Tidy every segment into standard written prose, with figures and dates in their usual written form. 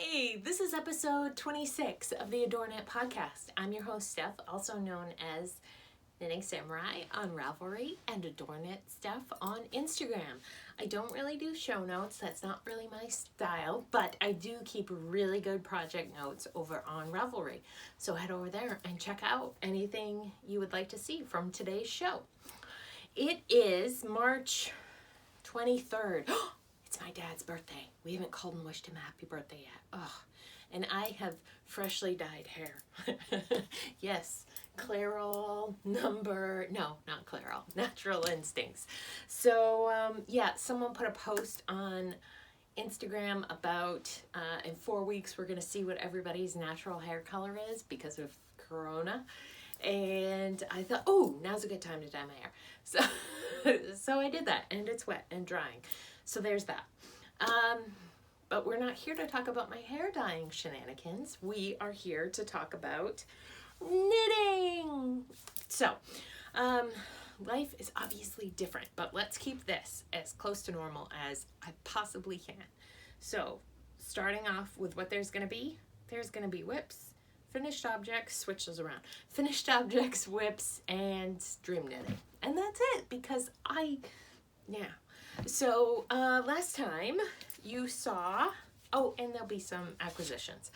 Hey, this is episode 26 of the AdoreKnit Podcast. I'm your host, Steph, also known as Knitting Samurai on Ravelry and AdoreKnit Steph on Instagram. I don't really do show notes, that's not really my style, but I do keep really good project notes over on Ravelry. So head over there and check out anything you would like to see from today's show. It is March 23rd. It's my dad's birthday. We haven't called and wished him a happy birthday yet. Oh, and I have freshly dyed hair. Yes, Clairol not Clairol, Natural Instincts. So yeah, someone put a post on Instagram about in 4 weeks we're gonna see what everybody's natural hair color is because of Corona. And I thought, oh, now's a good time to dye my hair. So I did that, and it's wet and drying. So there's that. But we're not here to talk about my hair dyeing shenanigans. We are here to talk about knitting. So, life is obviously different, but let's keep this as close to normal as I possibly can. So, starting off with what there's going to be whips, finished objects, switch those around. Finished objects, whips, and dream knitting. And that's it, because So last time you saw, and there'll be some acquisitions,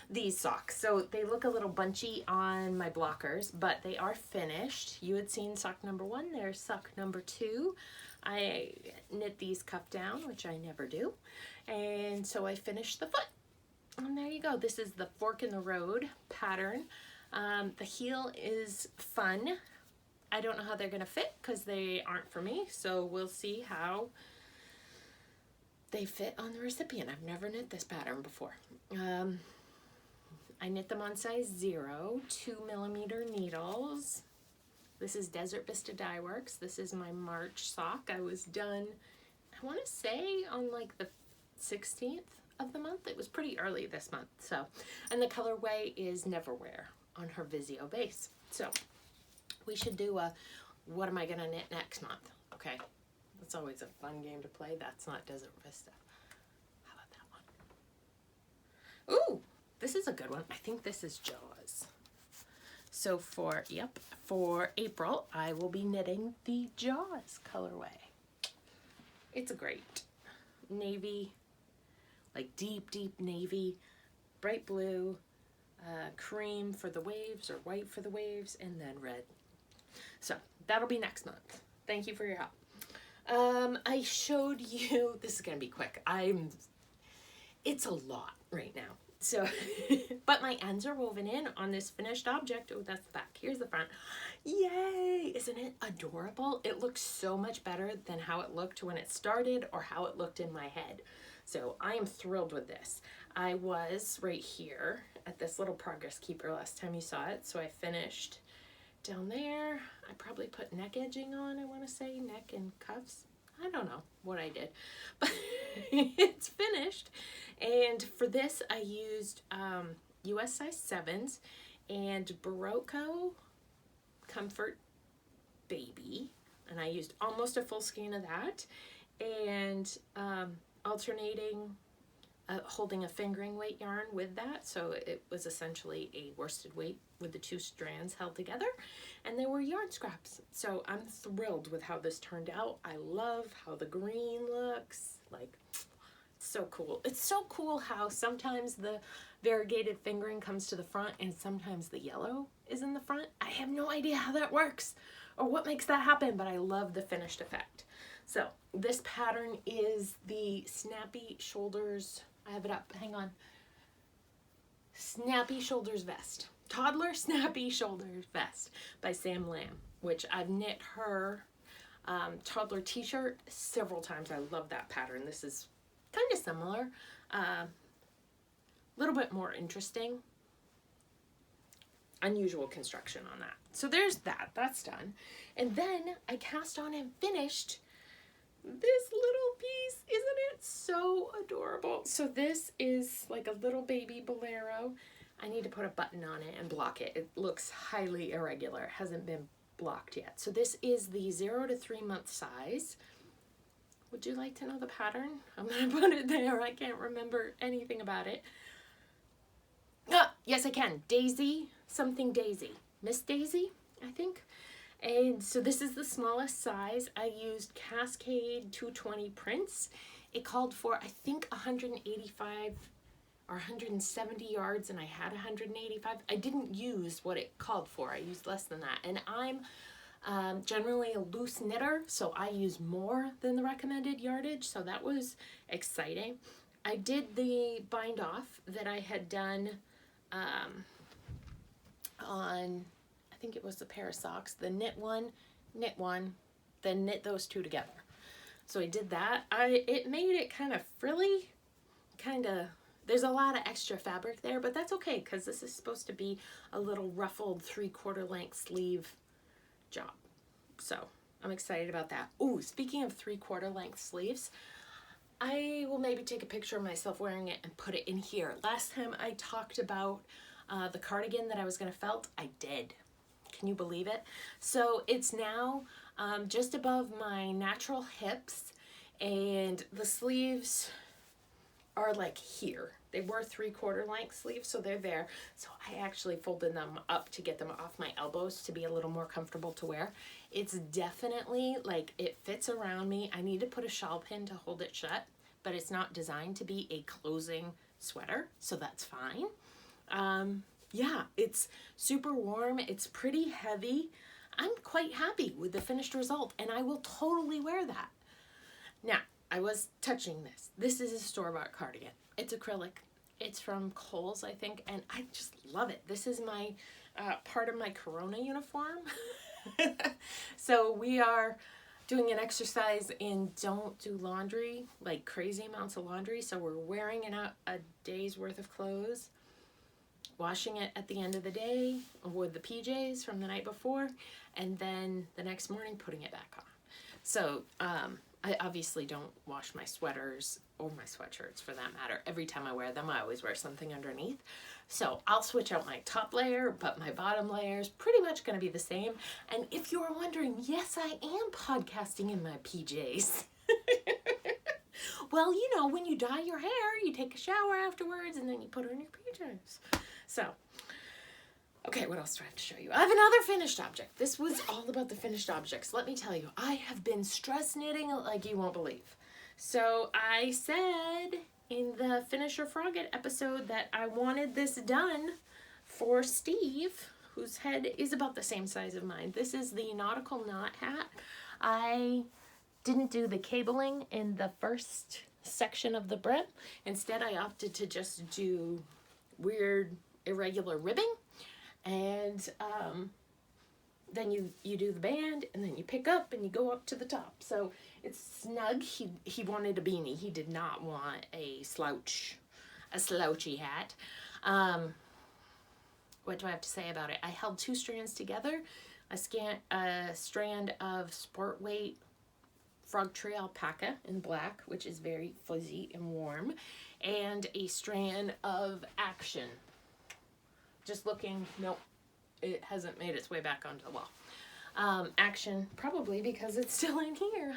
these socks. So they look a little bunchy on my blockers, but they are finished. You had seen sock number 1, there's sock number 2. I knit these cuff down, which I never do. And so I finished the foot. And there you go. This is the fork in the road pattern. The heel is fun. I don't know how they're going to fit because they aren't for me, so we'll see how they fit on the recipient. I've never knit this pattern before. I knit them on size 0, 2mm needles. This is Desert Vista Dye Works. This is my March sock. I was done, I want to say, on like the 16th of the month. It was pretty early this month. So, and the colorway is Neverwear on her Vizio base. So we should do a what am I gonna knit next month? Okay, that's always a fun game to play. That's not Desert Vista. How about that one? Ooh, this is a good one. I think this is Jaws. So for April, I will be knitting the Jaws colorway. It's a great navy, like deep navy, bright blue, cream for the waves or white for the waves, and then red. So that'll be next month. Thank you for your help. I showed you, this is gonna be quick. It's a lot right now. So, but my ends are woven in on this finished object. Oh, that's the back. Here's the front. Yay! Isn't it adorable? It looks so much better than how it looked when it started or how it looked in my head. So I am thrilled with this. I was right here at this little progress keeper last time you saw it. So I finished down there. I probably put neck edging on, I want to say, neck and cuffs. I don't know what I did, but it's finished. And for this, I used US size 7s and Barocco Comfort Baby. And I used almost a full skein of that. And alternating, holding a fingering weight yarn with that. So it was essentially a worsted weight with the 2 strands held together, and they were yarn scraps. So I'm thrilled with how this turned out. I love how the green looks. Like, it's so cool. It's so cool how sometimes the variegated fingering comes to the front and sometimes the yellow is in the front. I have no idea how that works or what makes that happen, but I love the finished effect. So this pattern is the Snappy Shoulders, I have it up, hang on. Snappy Shoulders Vest. Toddler Snappy Shoulders Vest by Sam Lamb, which I've knit her toddler t-shirt several times. I love that pattern. This is kind of similar, a little bit more interesting. Unusual construction on that. So there's that, that's done. And then I cast on and finished this little piece. Isn't it so adorable? So this is like a little baby bolero. I need to put a button on it and block it. It looks highly irregular. It hasn't been blocked yet. So this is the 0 to 3 month size. Would you like to know the pattern? I'm gonna put it there. I can't remember anything about it. Yes, I can. Daisy, something Daisy. Miss Daisy, I think. And so this is the smallest size. I used Cascade 220 prints. It called for, I think, 185 or 170 yards, and I had 185. I didn't use what it called for. I used less than that. And I'm generally a loose knitter, so I use more than the recommended yardage, so that was exciting. I did the bind off that I had done on, I think it was a pair of socks, the knit one, then knit those two together. So I did that. It made it kind of frilly, there's a lot of extra fabric there, but that's okay because this is supposed to be a little ruffled 3/4 length sleeve job. So I'm excited about that. Oh, speaking of 3/4 length sleeves, I will maybe take a picture of myself wearing it and put it in here. Last time I talked about the cardigan that I was going to felt, I did. Can you believe it? So it's now just above my natural hips, and the sleeves are like here. They were 3/4 length sleeves, so they're there. So I actually folded them up to get them off my elbows to be a little more comfortable to wear. It's definitely like it fits around me. I need to put a shawl pin to hold it shut, but it's not designed to be a closing sweater, so that's fine. Yeah, it's super warm. It's pretty heavy. I'm quite happy with the finished result, and I will totally wear that. Now, I was touching this. This is a store-bought cardigan. It's acrylic. It's from Kohl's, I think, and I just love it. This is my part of my Corona uniform. So we are doing an exercise in don't do laundry, like crazy amounts of laundry. So we're wearing a day's worth of clothes, washing it at the end of the day with the PJs from the night before, and then the next morning putting it back on. So I obviously don't wash my sweaters or my sweatshirts for that matter. Every time I wear them, I always wear something underneath. So I'll switch out my top layer, but my bottom layer is pretty much going to be the same. And if you're wondering, yes, I am podcasting in my PJs. Well, you know, when you dye your hair, you take a shower afterwards and then you put on your PJs. So, okay, what else do I have to show you? I have another finished object. This was all about the finished objects. Let me tell you, I have been stress knitting like you won't believe. So I said in the Finish or Frog It episode that I wanted this done for Steve, whose head is about the same size of mine. This is the Nautical knot hat. I didn't do the cabling in the first section of the brim. Instead, I opted to just do weird, irregular ribbing. And then you do the band, and then you pick up and you go up to the top. So it's snug. He wanted a beanie. He did not want a slouchy hat. What do I have to say about it? I held two strands together. A strand of sport weight frog tree alpaca in black, which is very fuzzy and warm, and a strand of Action. Just looking, nope, it hasn't made its way back onto the wall. Action, probably because it's still in here.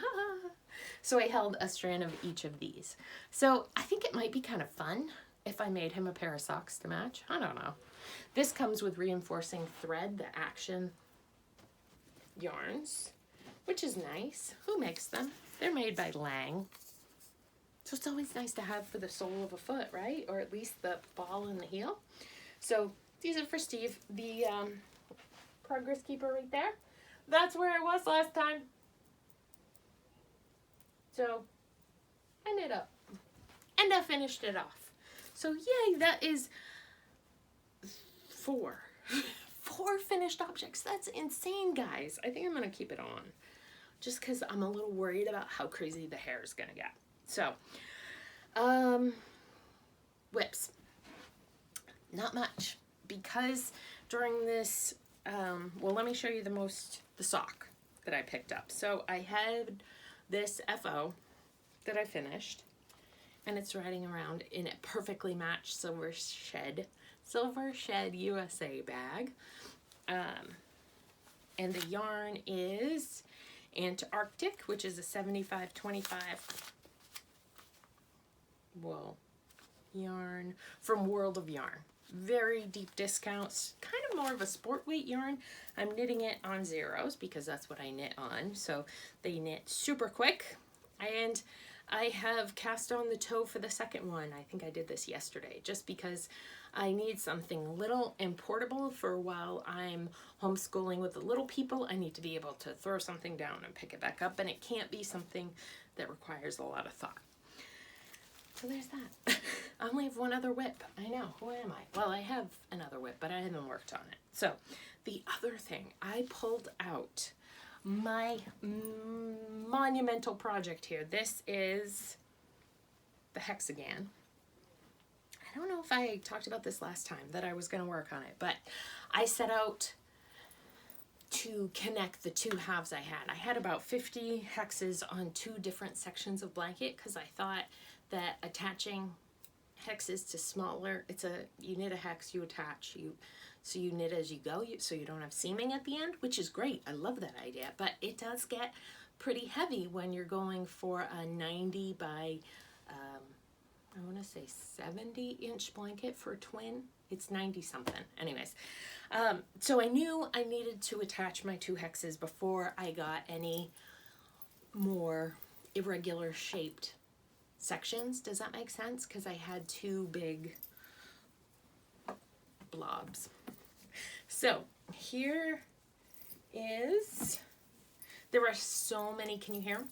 So I held a strand of each of these. So I think it might be kind of fun if I made him a pair of socks to match. I don't know. This comes with reinforcing thread, the Action yarns, which is nice. Who makes them? They're made by Lang. So it's always nice to have for the sole of a foot, right? Or at least the ball and the heel. So these are for Steve. The progress keeper right there. That's where I was last time. So I knit up. And I finished it off. So yay, that is 4. 4 finished objects. That's insane, guys. I think I'm going to keep it on. Just because I'm a little worried about how crazy the hair is going to get. So, whips. Not much. Because during this, well, let me show you the sock that I picked up. So I had this FO that I finished, and it's riding around in a perfectly matched Silver Shed USA bag. And the yarn is Antarctic, which is a 75-25 wool yarn from World of Yarn. very deep discounts, kind of more of a sport weight yarn. I'm knitting it on zeros because that's what I knit on. So they knit super quick. And I have cast on the toe for the second one. I think I did this yesterday just because I need something little and portable for while I'm homeschooling with the little people. I need to be able to throw something down and pick it back up, and it can't be something that requires a lot of thought. So there's that. I only have one other whip. I know, who am I? Well, I have another whip, but I haven't worked on it. So the other thing, I pulled out my monumental project here. This is the Hexa-ghan. I don't know if I talked about this last time that I was going to work on it, but I set out to connect the two halves I had. I had about 50 hexes on two different sections of blanket because I thought that attaching hexes to smaller, you knit a hex, you attach, so you knit as you go, so you don't have seaming at the end, which is great. I love that idea, but it does get pretty heavy when you're going for a 90 by I want to say 70-inch blanket for a twin. It's 90 something. Anyways, so I knew I needed to attach my two hexes before I got any more irregular shaped sections. Does that make sense? Because I had two big blobs. So here is, there are so many, can you hear them?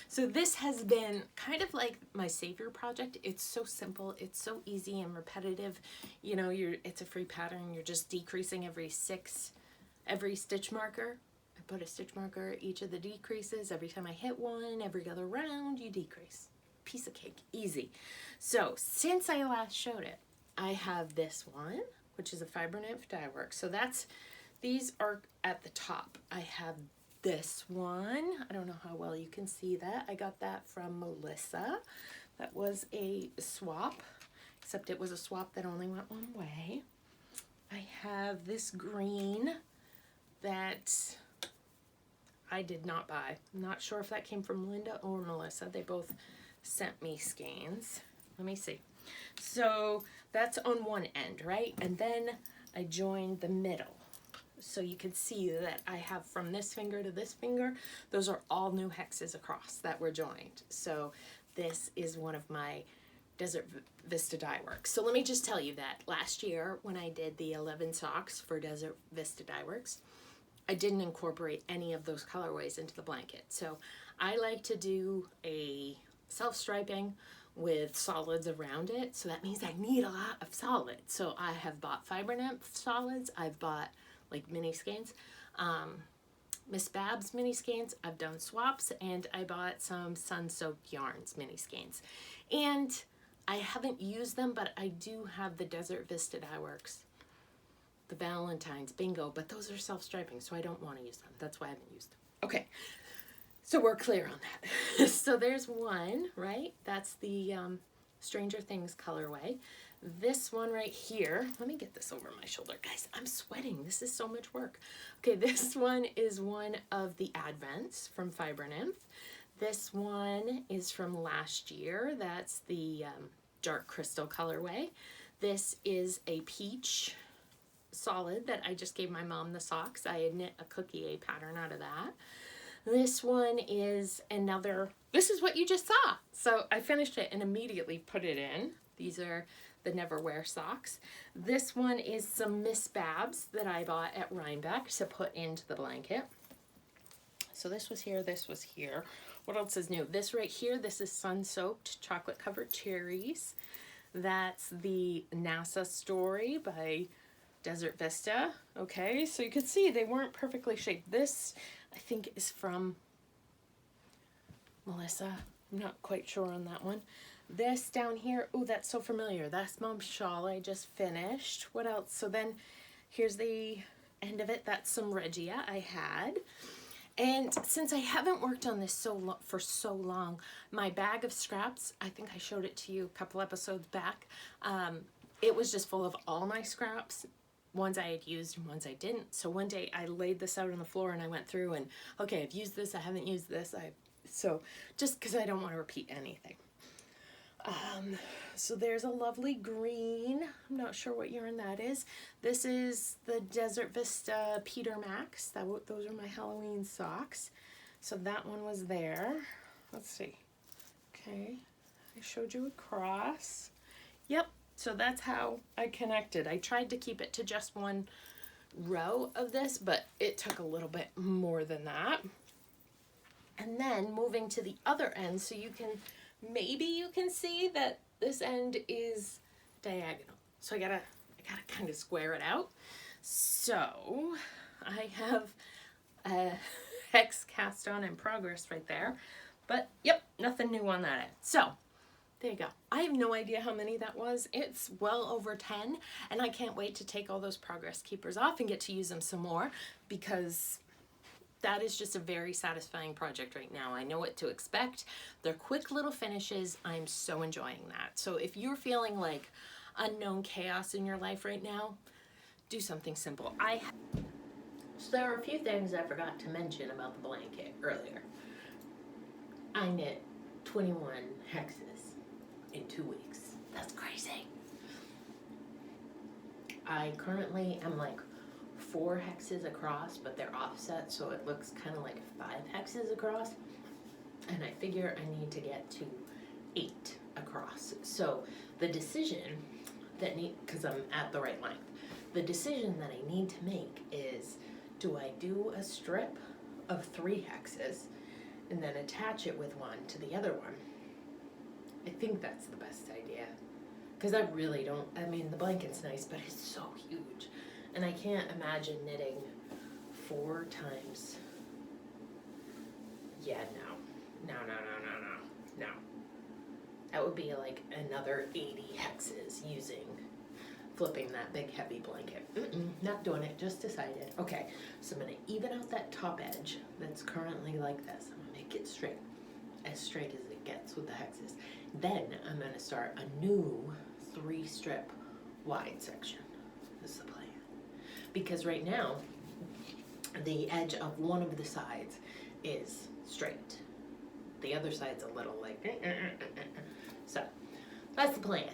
So this has been kind of like my savior project. It's so simple, it's so easy and repetitive. You know, it's a free pattern. You're just decreasing every stitch marker. I put a stitch marker at each of the decreases. Every time I hit one, every other round, you decrease. Piece of cake, easy. So since I last showed it, I have this one, which is a Fiber Nymph dye work. So these are at the top. I have this one. I don't know how well you can see that. I got that from Melissa. That was a swap, except it was a swap that only went one way. I have this green that I did not buy. I'm not sure if that came from Linda or Melissa. They both sent me skeins. Let me see. So that's on one end, right? And then I joined the middle. So you can see that I have from this finger to this finger, those are all new hexes across that were joined. So this is one of my Desert Vista dye works. So let me just tell you that last year when I did the 11 socks for Desert Vista dye works, I didn't incorporate any of those colorways into the blanket. So I like to do a self-striping with solids around it. So that means I need a lot of solids. So I have bought Fiber Nymph solids. I've bought like mini skeins, Miss Babs mini skeins. I've done swaps, and I bought some sun-soaked yarns mini skeins. And I haven't used them, but I do have the Desert Vista dye works, the Valentine's bingo, but those are self-striping, so I don't want to use them. That's why I haven't used them. Okay, so we're clear on that. So there's one, right? That's the Stranger Things colorway. This one right here, let me get this over my shoulder. Guys, I'm sweating. This is so much work. Okay, this one is one of the Advents from Fiber Nymph. This one is from last year. That's the dark crystal colorway. This is a peach solid that I just gave my mom the socks. I had knit a cookie A pattern out of that. This one is another, this is what you just saw. So I finished it and immediately put it in. These are the Never Wear socks. This one is some Miss Babs that I bought at Rhinebeck to put into the blanket. So this was here, this was here. What else is new? This right here, this is sun-soaked chocolate covered cherries. That's the NASA story by Desert Vista. Okay, so you can see they weren't perfectly shaped. This, I think, is from Melissa. I'm not quite sure on that one. This down here, oh, that's so familiar. That's Mom's shawl I just finished. What else? So then here's the end of it. That's some Regia I had. And since I haven't worked on this for so long, my bag of scraps, I think I showed it to you a couple episodes back, it was just full of all my scraps, ones I had used and ones I didn't. So one day I laid this out on the floor and I went through and, okay, I've used this, I haven't used this. So just because I don't want to repeat anything. So there's a lovely green. I'm not sure what yarn that is. This is the Desert Vista Peter Max. Those are my Halloween socks. So that one was there. Let's see. Okay, I showed you across. Yep, so that's how I connected. I tried to keep it to just one row of this, but it took a little bit more than that. And then moving to the other end, so maybe you can see that this end is diagonal. So I gotta kind of square it out. So I have a hex cast on in progress right there. But yep, nothing new on that end. So there you go. I have no idea how many that was. It's well over 10, and I can't wait to take all those progress keepers off and get to use them some more, because that is just a very satisfying project right now. I know what to expect. They're quick little finishes. I'm so enjoying that. So if you're feeling like unknown chaos in your life right now, do something simple. So there are a few things I forgot to mention about the blanket earlier. I knit 21 hexes in 2 weeks. That's crazy. I currently am like 4 hexes across, but they're offset, so it looks kind of like 5 hexes across. And I figure I need to get to 8 across. So the decision because I'm at the right length, the decision that I need to make is, do I do a strip of 3 hexes and then attach it with one to the other one? I think that's the best idea. Because I really don't, I mean, the blanket's nice, but it's so huge. And I can't imagine knitting 4 times. Yeah, no. That would be like another 80 hexes flipping that big heavy blanket. Not doing it, just decided. Okay, so I'm gonna even out that top edge that's currently like this. I'm gonna make it straight as it gets with the hexes. Then I'm gonna start a new 3-strip wide section. This is the plan. Because right now, the edge of one of the sides is straight. The other side's a little like, So, that's the plan.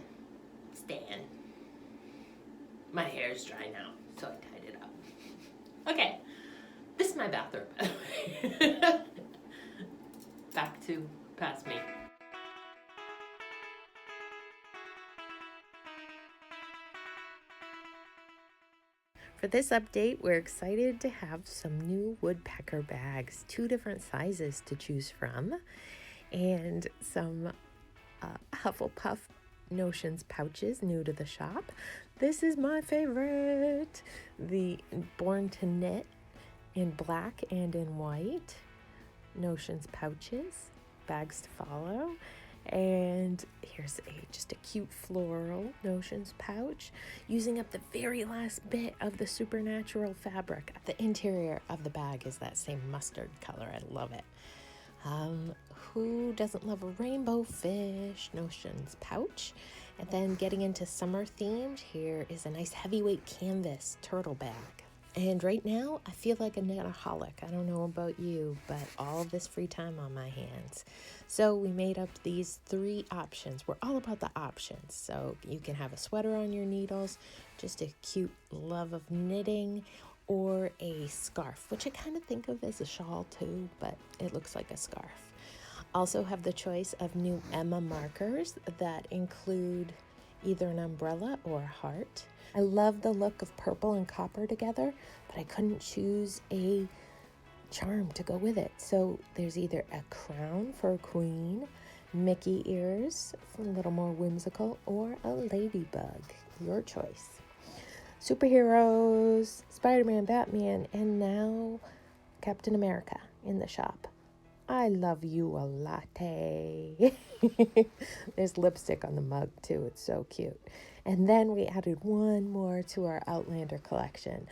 Stan. My hair's dry now, so I tied it up. Okay, this is my bathroom, by the way. Back to past me. For this update, we're excited to have some new woodpecker bags, 2 different sizes to choose from, and some Hufflepuff Notions pouches new to the shop. This is my favorite, the Born to Knit in black and in white Notions pouches, bags to follow. And here's just a cute floral Notions pouch, using up the very last bit of the supernatural fabric. The interior of the bag is that same mustard color. I love it. Who doesn't love a rainbow fish Notions pouch? And then getting into summer themed, here is a nice heavyweight canvas turtle bag. And right now, I feel like a knitaholic. I don't know about you, but all this free time on my hands. So we made up these 3 options. We're all about the options. So you can have a sweater on your needles, just a cute love of knitting, or a scarf, which I kind of think of as a shawl too, but it looks like a scarf. Also have the choice of new Emma markers that include either an umbrella or a heart. I love the look of purple and copper together, but I couldn't choose a charm to go with it. So there's either a crown for a queen, Mickey ears, a little more whimsical, or a ladybug. Your choice. Superheroes, Spider-Man, Batman, and now Captain America in the shop. I love you a latte. There's lipstick on the mug too. It's so cute. And then we added one more to our Outlander collection.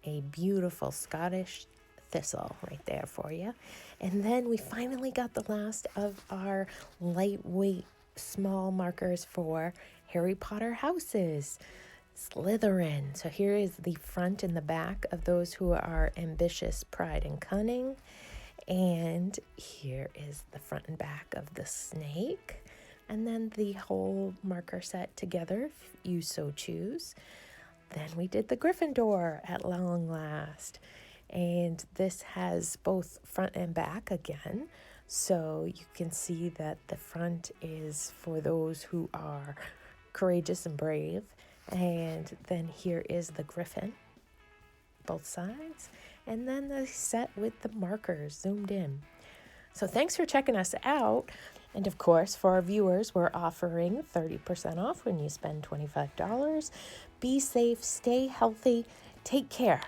A beautiful Scottish thistle right there for you. And then we finally got the last of our lightweight small markers for Harry Potter houses. Slytherin. So here is the front and the back of those who are ambitious, pride, and cunning. And here is the front and back of the snake. and then the whole marker set together if you so choose. Then we did the Gryffindor at long last. And this has both front and back again. So you can see that the front is for those who are courageous and brave. And then here is the Griffin, both sides. And then the set with the markers zoomed in. So thanks for checking us out. And of course, for our viewers, we're offering 30% off when you spend $25. Be safe, stay healthy, take care.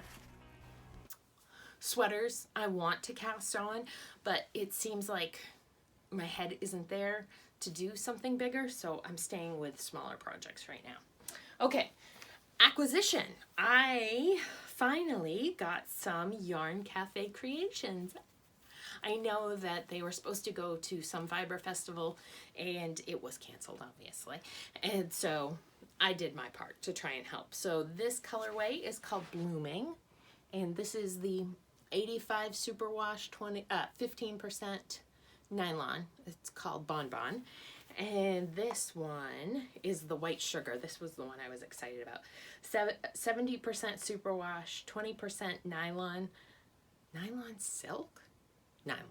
Sweaters I want to cast on, but it seems like my head isn't there to do something bigger, so I'm staying with smaller projects right now. Okay, acquisition. I finally got some Yarn Cafe creations. I know that they were supposed to go to some fiber festival and it was canceled, obviously. And so I did my part to try and help. So this colorway is called Blooming, and this is the 85 superwash 15% nylon. It's called Bonbon. And this one is the white sugar. This was the one I was excited about. 70% superwash, 20% nylon. Nylon silk? Nylon.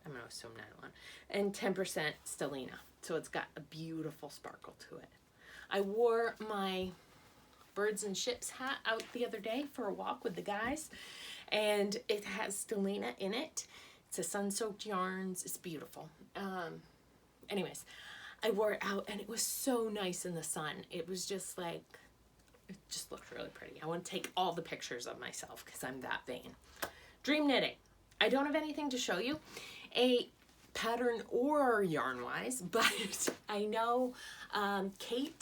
I'm going to assume nylon. And 10% stellina. So it's got a beautiful sparkle to it. I wore my birds and ships hat out the other day for a walk with the guys. And it has stellina in it. It's a sun-soaked yarns. It's beautiful. Anyways, I wore it out and it was so nice in the sun. It was just like, it just looked really pretty. I want to take all the pictures of myself because I'm that vain. Dream knitting. I don't have anything to show you, a pattern or yarn-wise, but I know Kay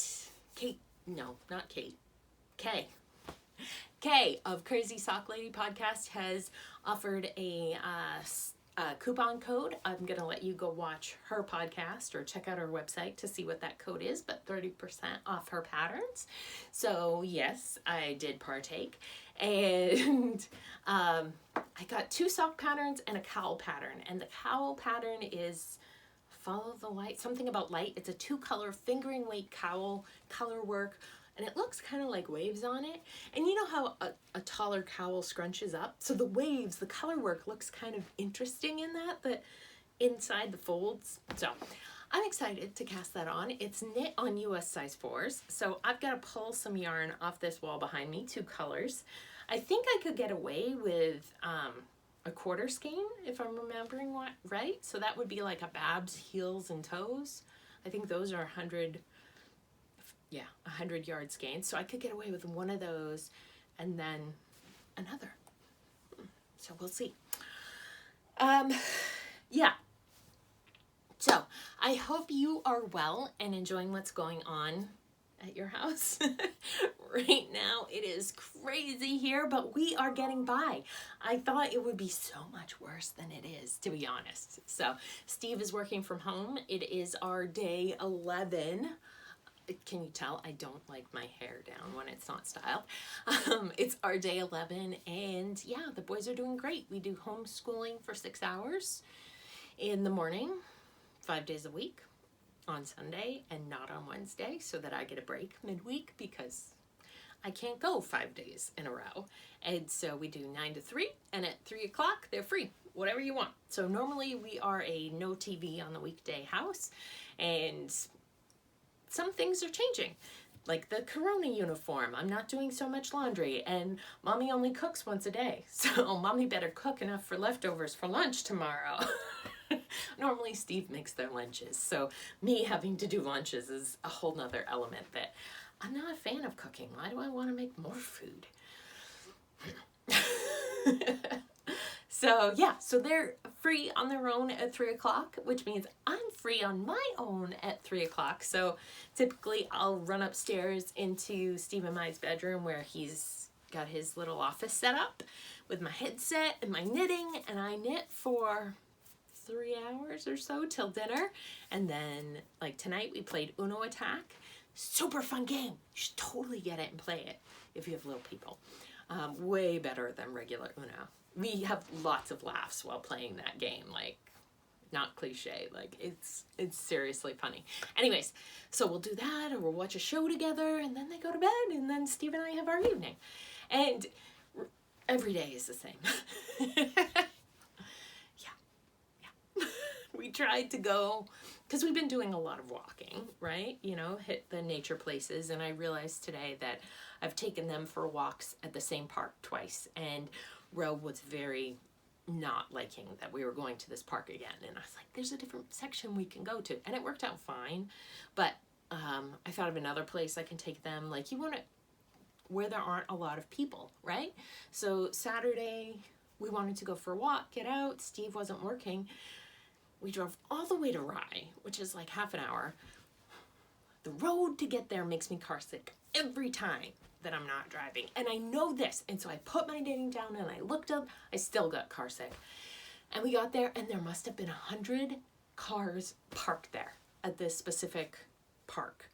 of Crazy Sock Lady Podcast has offered a coupon code. I'm going to let you go watch her podcast or check out her website to see what that code is, but 30% off her patterns. So yes, I did partake. And I got 2 sock patterns and a cowl pattern. And the cowl pattern is Follow the Light, something about light. It's a 2-color fingering weight cowl, color work. And it looks kind of like waves on it. And you know how a taller cowl scrunches up? So the waves, the color work looks kind of interesting in that, but inside the folds. So I'm excited to cast that on. It's knit on US size 4s. So I've got to pull some yarn off this wall behind me, 2 colors. I think I could get away with a quarter skein, if I'm remembering right. So that would be like a Babs heels and toes. I think those are 100 yard skeins. So I could get away with one of those and then another. So we'll see. Yeah. So I hope you are well and enjoying what's going on at your house. Right now it is crazy here, but we are getting by. I thought it would be so much worse than it is, to be honest. So Steve is working from home. It is our day 11. Can you tell I don't like my hair down when it's not styled? It's our day 11, and yeah, the boys are doing great. We do homeschooling for 6 hours in the morning, 5 days a week, on Sunday and not on Wednesday, so that I get a break midweek because I can't go 5 days in a row. And so we do 9 to 3, and at 3 o'clock they're free, whatever you want. So normally we are a no TV on the weekday house, and some things are changing, like the Corona uniform. I'm not doing so much laundry, and mommy only cooks once a day. So mommy better cook enough for leftovers for lunch tomorrow. Normally Steve makes their lunches, so me having to do lunches is a whole nother element that I'm not a fan of cooking. Why do I want to make more food? So yeah, so they're free on their own at 3 o'clock, which means I'm free on my own at 3 o'clock. So typically I'll run upstairs into Steve and Mai's bedroom where he's got his little office set up with my headset and my knitting, and I knit for 3 hours or so till dinner. And then like tonight we played Uno Attack. Super fun game. You should totally get it and play it if you have little people. Way better than regular Uno. We have lots of laughs while playing that game. Like, not cliche. Like, it's seriously funny. Anyways, so we'll do that, or we'll watch a show together, and then they go to bed, and then Steve and I have our evening. And every day is the same. Yeah. We tried to go, because we've been doing a lot of walking, right? You know, hit the nature places, and I realized today that I've taken them for walks at the same park twice, and Ro was very not liking that we were going to this park again. And I was like, there's a different section we can go to. And it worked out fine. But I thought of another place I can take them. Like, you want to, where there aren't a lot of people, right? So Saturday, we wanted to go for a walk, get out. Steve wasn't working. We drove all the way to Rye, which is like half an hour. The road to get there makes me car sick every time that I'm not driving. And I know this. And so I put my knitting down and I looked up. I still got car sick. And we got there, and there must have been 100 cars parked there at this specific park.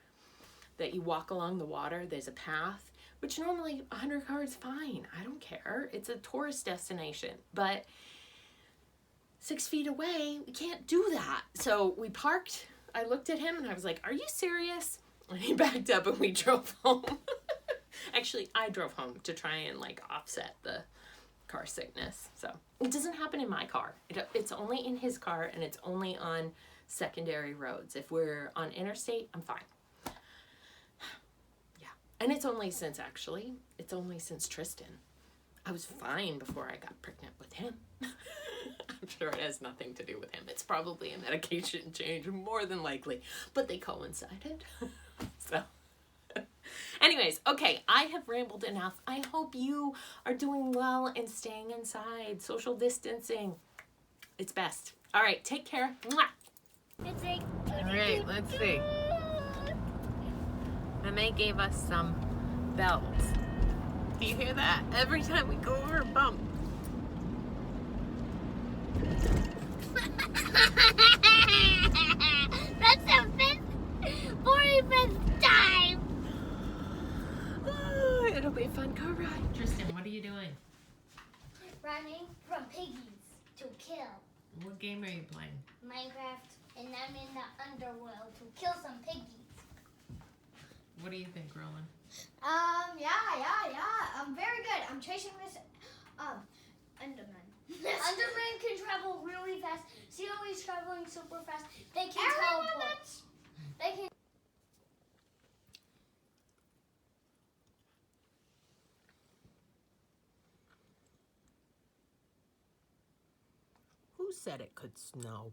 That you walk along the water, there's a path, which normally 100 cars, fine. I don't care. It's a tourist destination. But 6 feet away, we can't do that. So we parked. I looked at him and I was like, are you serious? And he backed up and we drove home. Actually, I drove home to try and like offset the car sickness. So it doesn't happen in my car. It's only in his car, and it's only on secondary roads. If we're on interstate, I'm fine. Yeah. And it's only since Tristan. I was fine before I got pregnant with him. I'm sure it has nothing to do with him. It's probably a medication change, more than likely. But they coincided. So, anyways, okay, I have rambled enough. I hope you are doing well and staying inside. Social distancing. It's best. All right, take care. Mwah. All right, let's see. Mama gave us some bells. Do you hear that? Every time we go over a bump. That's the 45th time. Oh, it'll be a fun car ride. Tristan, what are you doing? Running from piggies to kill. What game are you playing? Minecraft, and I'm in the underworld to kill some piggies. What do you think, Roland? Yeah. I'm very good. I'm chasing this, Enderman. Enderman can travel really fast. See how he's traveling super fast? They can Everyone teleport. They can. Who said it could snow?